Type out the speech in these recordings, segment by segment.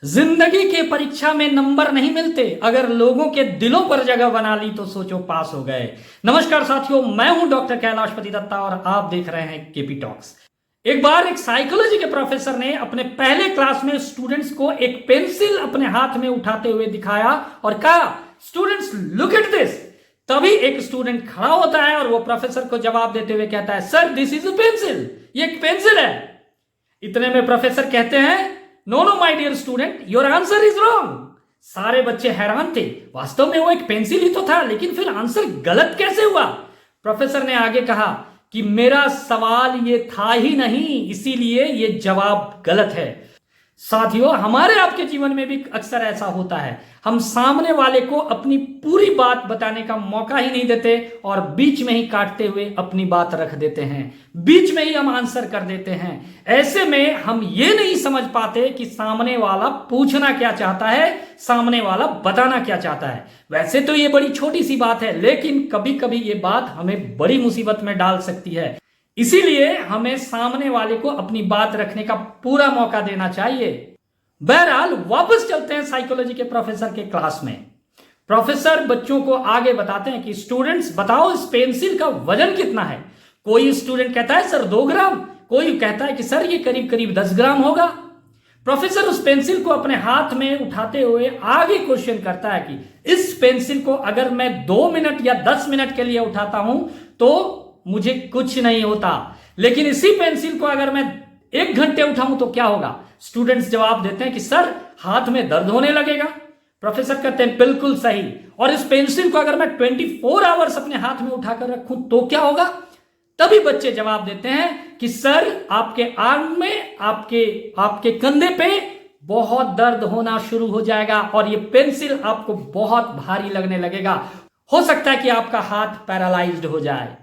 जिंदगी के परीक्षा में नंबर नहीं मिलते, अगर लोगों के दिलों पर जगह बना ली तो सोचो पास हो गए। नमस्कार साथियों, मैं हूं डॉक्टर कैलाशपति दत्ता और आप देख रहे हैं केपी टॉक्स। एक बार एक साइकोलॉजी के प्रोफेसर ने अपने पहले क्लास में स्टूडेंट्स को एक पेंसिल अपने हाथ में उठाते हुए दिखाया और कहा, स्टूडेंट्स लुक एट दिस। तभी एक स्टूडेंट खड़ा होता है और वो प्रोफेसर को जवाब देते हुए कहता है, sir this is a pencil, ये एक पेंसिल है। इतने में प्रोफेसर कहते हैं, no no my dear student, your answer is wrong. सारे बच्चे हैरान थे, वास्तव में वो एक पेंसिल ही तो था, लेकिन फिर आंसर गलत कैसे हुआ। प्रोफेसर ने आगे कहा कि मेरा सवाल ये था ही नहीं, इसीलिए ये जवाब गलत है। साथियों, हमारे आपके जीवन में भी अक्सर ऐसा होता है, हम सामने वाले को अपनी पूरी बात बताने का मौका ही नहीं देते और बीच में ही काटते हुए अपनी बात रख देते हैं, बीच में ही हम आंसर कर देते हैं। ऐसे में हम ये नहीं समझ पाते कि सामने वाला पूछना क्या चाहता है, सामने वाला बताना क्या चाहता है। वैसे तो ये बड़ी छोटी सी बात है, लेकिन कभी कभी ये बात हमें बड़ी मुसीबत में डाल सकती है। इसीलिए हमें सामने वाले को अपनी बात रखने का पूरा मौका देना चाहिए। बहरहाल वापस चलते हैं साइकोलॉजी के प्रोफेसर के क्लास में। प्रोफेसर बच्चों को आगे बताते हैं कि स्टूडेंट्स बताओ इस पेंसिल का वजन कितना है। कोई स्टूडेंट कहता है सर 2 ग्राम, कोई कहता है कि सर ये करीब करीब 10 ग्राम होगा। प्रोफेसर उस पेंसिल को अपने हाथ में उठाते हुए आगे क्वेश्चन करता है कि इस पेंसिल को अगर मैं 2 मिनट या 10 मिनट के लिए उठाता हूं तो मुझे कुछ नहीं होता, लेकिन इसी पेंसिल को अगर मैं 1 घंटे उठाऊं तो क्या होगा। स्टूडेंट्स जवाब देते हैं कि सर हाथ में दर्द होने लगेगा। प्रोफेसर कहते हैं बिल्कुल सही, और इस पेंसिल को अगर मैं 24 आवर्स अपने हाथ में उठाकर रखूं तो क्या होगा। तभी बच्चे जवाब देते हैं कि सर आपके आर्म में, आपके कंधे पे बहुत दर्द होना शुरू हो जाएगा और ये पेंसिल आपको बहुत भारी लगने लगेगा, हो सकता है कि आपका हाथ पैरालाइज्ड हो जाए।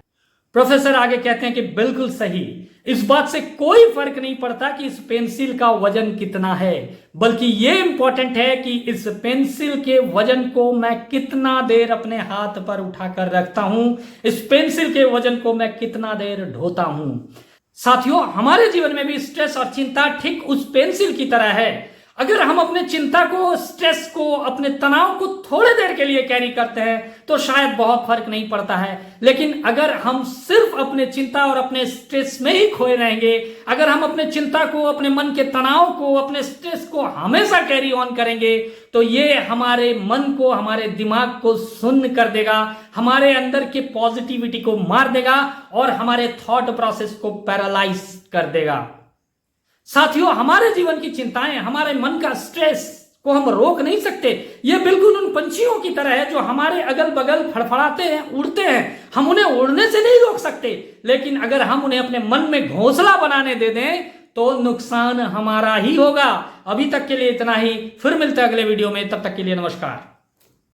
प्रोफेसर आगे कहते हैं कि बिल्कुल सही, इस बात से कोई फर्क नहीं पड़ता कि इस पेंसिल का वजन कितना है, बल्कि यह इंपॉर्टेंट है कि इस पेंसिल के वजन को मैं कितना देर अपने हाथ पर उठाकर रखता हूं, इस पेंसिल के वजन को मैं कितना देर ढोता हूं। साथियों, हमारे जीवन में भी स्ट्रेस और चिंता ठीक उस पेंसिल की तरह है। अगर हम अपने चिंता को, स्ट्रेस को, अपने तनाव को थोड़े देर के लिए कैरी करते हैं तो शायद बहुत फर्क नहीं पड़ता है, लेकिन अगर हम सिर्फ अपने चिंता और अपने स्ट्रेस में ही खोए रहेंगे, अगर हम अपने चिंता को, अपने मन के तनाव को, अपने स्ट्रेस को हमेशा कैरी ऑन करेंगे तो ये हमारे मन को, हमारे दिमाग को सुन्न कर देगा, हमारे अंदर के पॉजिटिविटी को मार देगा और हमारे थॉट प्रोसेस को पैरालाइज कर देगा। साथियों, हमारे जीवन की चिंताएं, हमारे मन का स्ट्रेस को हम रोक नहीं सकते। ये बिल्कुल उन पंछियों की तरह है जो हमारे अगल बगल फड़फड़ाते हैं, उड़ते हैं। हम उन्हें उड़ने से नहीं रोक सकते, लेकिन अगर हम उन्हें अपने मन में घोंसला बनाने दे दें तो नुकसान हमारा ही होगा। अभी तक के लिए इतना ही, फिर मिलते हैं अगले वीडियो में, तब तक के लिए नमस्कार।